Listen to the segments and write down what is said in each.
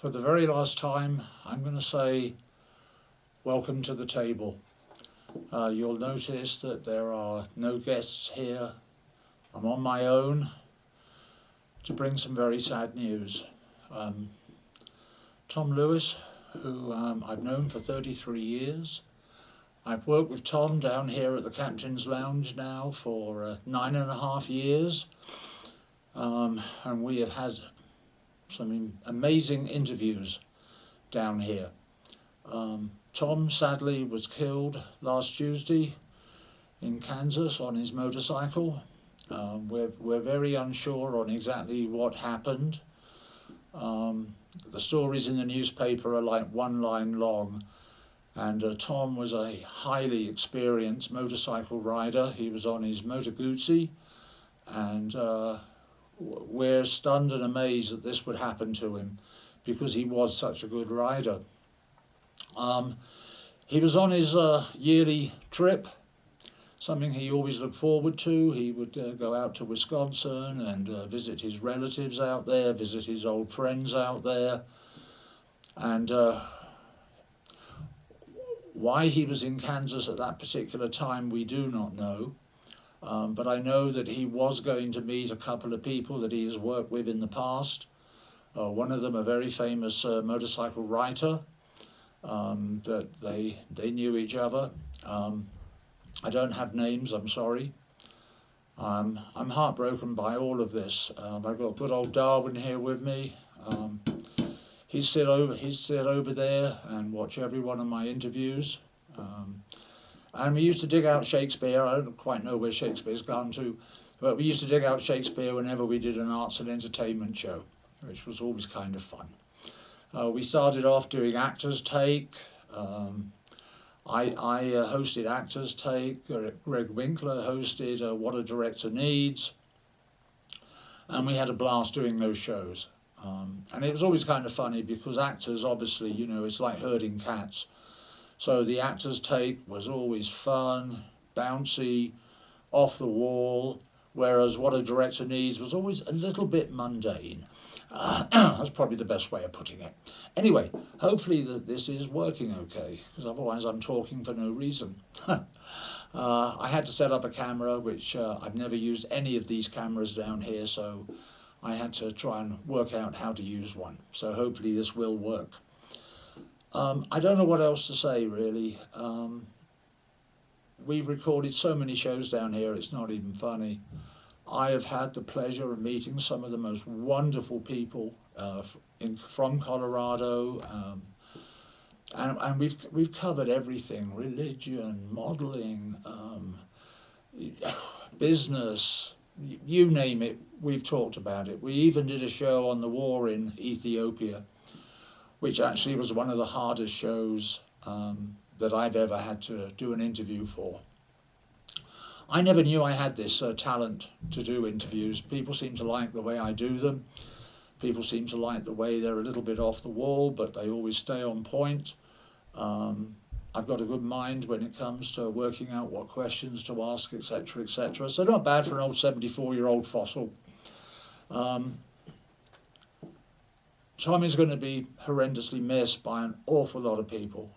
For the very last time, I'm going to say welcome to the table. You'll notice that there are no guests here. I'm on my own to bring some very sad news. Tom Lewis, who I've known for 33 years. I've worked with Tom down here at the Captain's Lounge now for 9.5 years. And we have had some amazing interviews down here. Tom sadly was killed last Tuesday in Kansas on his motorcycle. We're very unsure on exactly what happened. The stories in the newspaper are like one line long, and Tom was a highly experienced motorcycle rider. He was on his Moto Guzzi, and we're stunned and amazed that this would happen to him because he was such a good rider. He was on his yearly trip, something he always looked forward to. He would go out to Wisconsin and visit his relatives out there, visit his old friends out there. And why he was in Kansas at that particular time, we do not know. But I know that he was going to meet a couple of people that he has worked with in the past. One of them, a very famous motorcycle writer, that they knew each other. I don't have names, I'm sorry. I'm heartbroken by all of this. I've got good old Darwin here with me. He'd sit over there and watch every one of my interviews. And we used to dig out Shakespeare. I don't quite know where Shakespeare's gone to, but we used to dig out Shakespeare whenever we did an arts and entertainment show, which was always kind of fun. We started off doing Actors Take. I hosted Actors Take. Greg Winkler hosted What a Director Needs. And we had a blast doing those shows. And it was always kind of funny because actors, obviously, you know, it's like herding cats. So the Actors Take was always fun, bouncy, off the wall, whereas What a Director Needs was always a little bit mundane. That's probably the best way of putting it. Anyway, hopefully this is working okay, because otherwise I'm talking for no reason. I had to set up a camera, which I've never used any of these cameras down here, so I had to try and work out how to use one. So hopefully this will work. I don't know what else to say, really. We've recorded so many shows down here, it's not even funny. I have had the pleasure of meeting some of the most wonderful people from Colorado, and we've covered everything: religion, modeling, business, you name it. We've talked about it. We even did a show on the war in Ethiopia, which actually was one of the hardest shows that I've ever had to do an interview for. I never knew I had this talent to do interviews. People seem to like the way I do them. People seem to like the way they're a little bit off the wall, but they always stay on point. I've got a good mind when it comes to working out what questions to ask, etc., etc. So not bad for an old 74-year-old fossil. Tommy's going to be horrendously missed by an awful lot of people,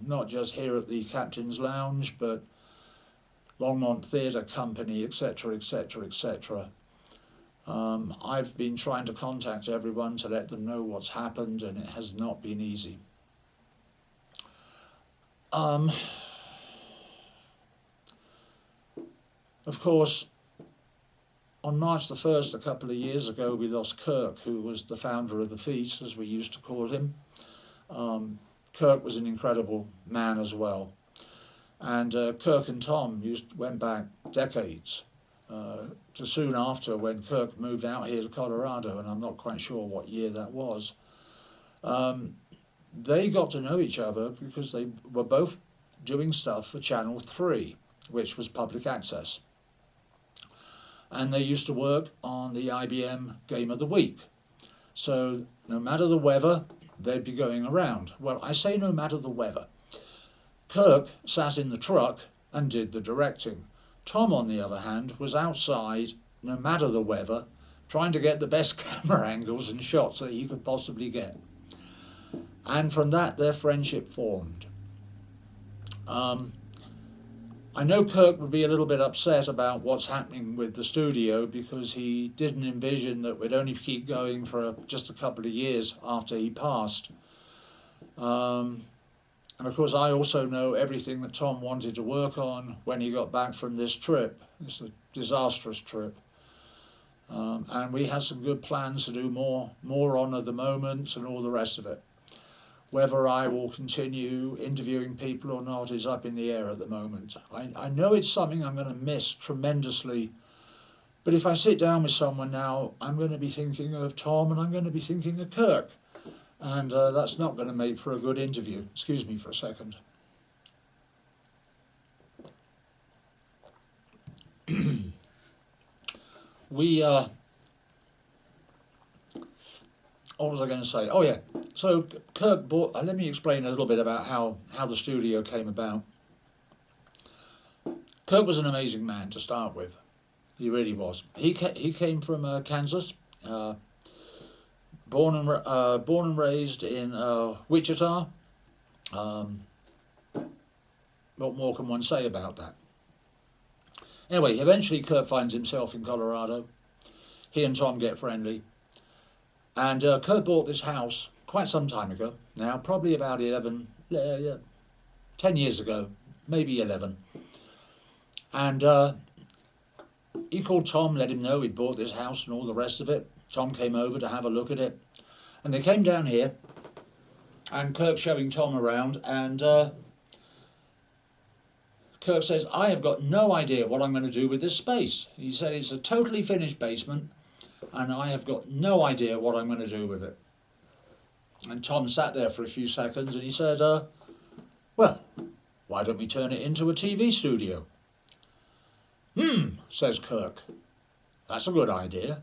not just here at the Captain's Lounge, but Longmont Theatre Company, etc., etc., etc. I've been trying to contact everyone to let them know what's happened, and it has not been easy. Of course, on March the 1st, a couple of years ago, we lost Kirk, who was the founder of the Feast, as we used to call him. Kirk was an incredible man as well. And Kirk and Tom went back decades to soon after when Kirk moved out here to Colorado, and I'm not quite sure what year that was. They got to know each other because they were both doing stuff for Channel 3, which was public access. And they used to work on the IBM Game of the Week. So no matter the weather, they'd be going around. Well, I say no matter the weather. Kirk sat in the truck and did the directing. Tom, on the other hand, was outside, no matter the weather, trying to get the best camera angles and shots that he could possibly get. And from that, their friendship formed. I know Kirk would be a little bit upset about what's happening with the studio, because he didn't envision that we'd only keep going for just a couple of years after he passed. And of course, I also know everything that Tom wanted to work on when he got back from this trip. It's a disastrous trip. And we had some good plans to do more on at the moment and all the rest of it. Whether I will continue interviewing people or not is up in the air at the moment. I know it's something I'm going to miss tremendously, but if I sit down with someone now, I'm going to be thinking of Tom and I'm going to be thinking of Kirk, and that's not going to make for a good interview. Excuse me for a second. What was I going to say? Oh yeah, so Kirk bought, let me explain a little bit about how the studio came about. Kirk was an amazing man to start with. He really was. He came from Kansas, born and raised in Wichita. What more can one say about that? Anyway, eventually Kirk finds himself in Colorado. He and Tom get friendly. And Kurt bought this house quite some time ago now, probably about 10 years ago, maybe 11. And he called Tom, let him know he'd bought this house and all the rest of it. Tom came over to have a look at it. And they came down here, and Kirk's showing Tom around, and Kirk says, I have got no idea what I'm going to do with this space. He said it's a totally finished basement, and I have got no idea what I'm going to do with it. And Tom sat there for a few seconds and he said, well, why don't we turn it into a TV studio? Says Kirk. That's a good idea.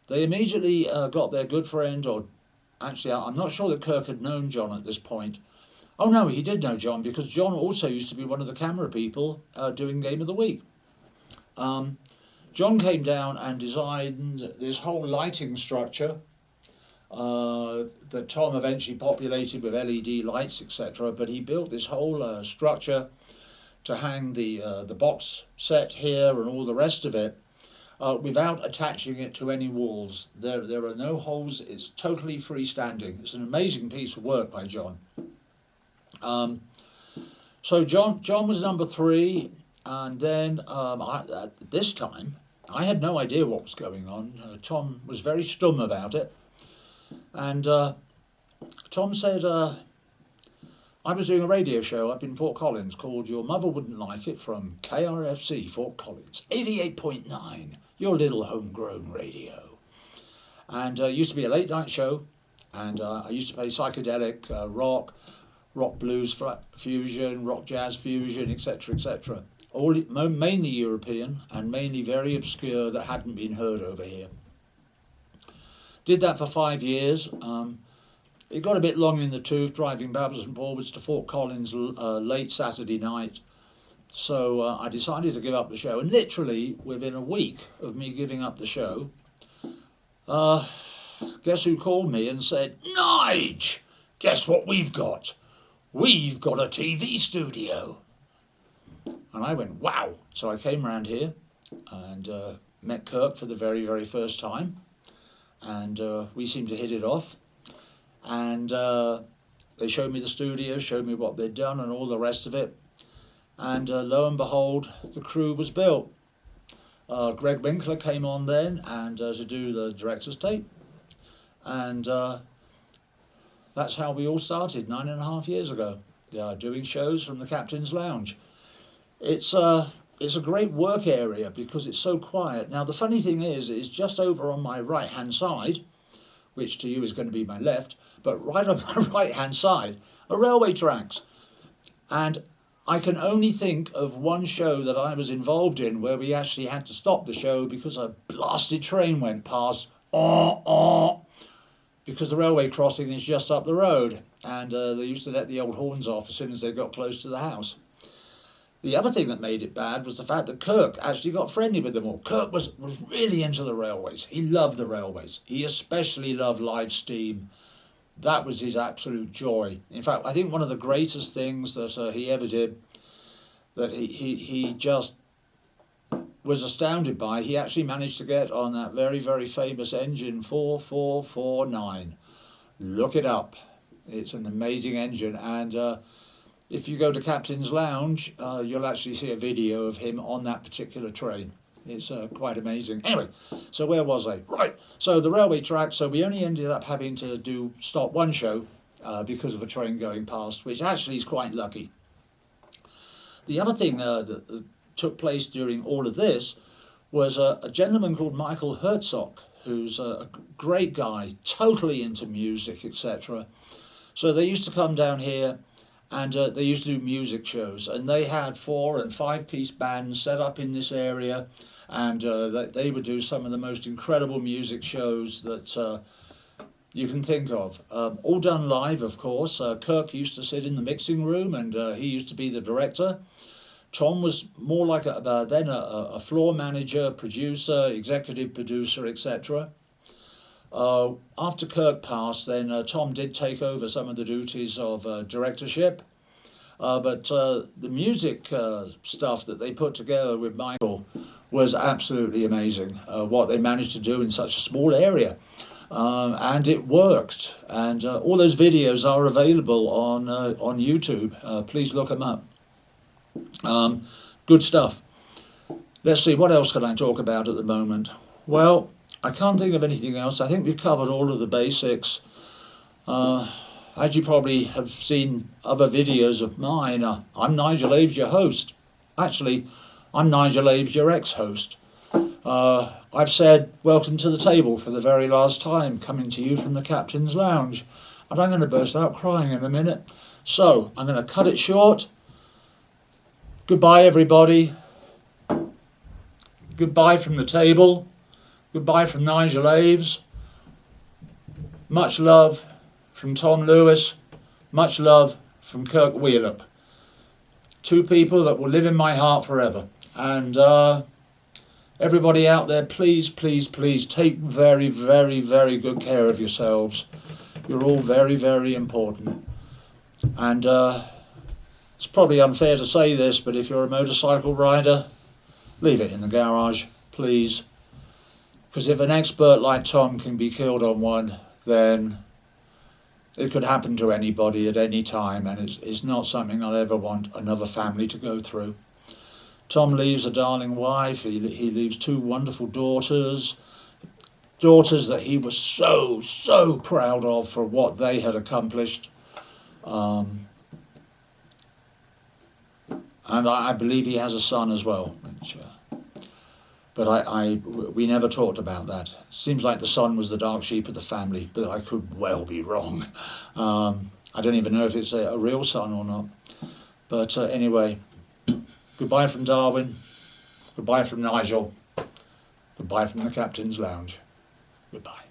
They immediately got their good friend, or actually I'm not sure that Kirk had known John at this point. Oh no, he did know John, because John also used to be one of the camera people doing Game of the Week. John came down and designed this whole lighting structure that Tom eventually populated with LED lights, etc. But he built this whole structure to hang the box set here and all the rest of it without attaching it to any walls. There are no holes. It's totally freestanding. It's an amazing piece of work by John. So John was number 3, and then at this time I had no idea what was going on. Tom was very stum about it, and Tom said, I was doing a radio show up in Fort Collins called Your Mother Wouldn't Like It, from KRFC Fort Collins, 88.9, your little homegrown radio. And it used to be a late night show, and I used to play psychedelic rock blues fusion, rock jazz fusion, etc., etc. All mainly European and mainly very obscure that hadn't been heard over here. Did that for 5 years. It got a bit long in the tooth, driving backwards and forwards to Fort Collins late Saturday night. So I decided to give up the show. And literally within a week of me giving up the show, guess who called me and said, Nige, guess what we've got? We've got a TV studio. And I went, wow. So I came round here and met Kirk for the very, very first time. And we seemed to hit it off. And they showed me the studio, showed me what they'd done and all the rest of it. And lo and behold, the crew was built. Greg Winkler came on then and to do the director's tape. And that's how we all started 9.5 years ago, doing shows from the Captain's Lounge. It's a great work area because it's so quiet. Now the funny thing is just over on my right hand side, which to you is going to be my left, but right on my right hand side are railway tracks. And I can only think of one show that I was involved in where we actually had to stop the show because a blasted train went past, because the railway crossing is just up the road, and they used to let the old horns off as soon as they got close to the house. The other thing that made it bad was the fact that Kirk actually got friendly with them all. Kirk was really into the railways. He loved the railways. He especially loved live steam. that was his absolute joy. In fact, I think one of the greatest things that he ever did, that he just was astounded by, he actually managed to get on that very, very famous engine 4449. Look it up. It's an amazing engine, and if you go to Captain's Lounge, you'll actually see a video of him on that particular train. It's quite amazing. Anyway, so where was I? Right, so the railway track, so we only ended up having to stop one show because of a train going past, which actually is quite lucky. The other thing that took place during all of this was a gentleman called Michael Herzog, who's a great guy, totally into music, etc. So they used to come down here, and they used to do music shows, and they had 4 and 5 piece bands set up in this area, and they would do some of the most incredible music shows that you can think of. All done live, of course. Kirk used to sit in the mixing room, and he used to be the director. Tom was more like then a floor manager, producer, executive producer, etc. After Kirk passed, then Tom did take over some of the duties of directorship. But the music stuff that they put together with Michael was absolutely amazing. What they managed to do in such a small area. And it worked. And all those videos are available on YouTube. Please look them up. Good stuff. Let's see, what else can I talk about at the moment? Well, I can't think of anything else. I think we've covered all of the basics. As you probably have seen other videos of mine, I'm Nigel Aves, your host. Actually, I'm Nigel Aves, your ex-host. I've said welcome to the table for the very last time, coming to you from the Captain's Lounge. And I'm going to burst out crying in a minute. So, I'm going to cut it short. Goodbye, everybody. Goodbye from the table. Goodbye from Nigel Aves. Much love from Tom Lewis. Much love from Kirk Wheelup. 2 people that will live in my heart forever. And everybody out there, please, please, please take very, very, very good care of yourselves. You're all very, very important. And it's probably unfair to say this, but if you're a motorcycle rider, leave it in the garage, please. Because if an expert like Tom can be killed on one, then it could happen to anybody at any time, and it's not something I'd ever want another family to go through. Tom leaves a darling wife, he leaves 2 wonderful daughters that he was so, so proud of for what they had accomplished. And I believe he has a son as well, which, but we never talked about that. Seems like the son was the dark sheep of the family, but I could well be wrong. I don't even know if it's a real son or not. But anyway, goodbye from Darwin, goodbye from Nigel, goodbye from the Captain's Lounge. Goodbye.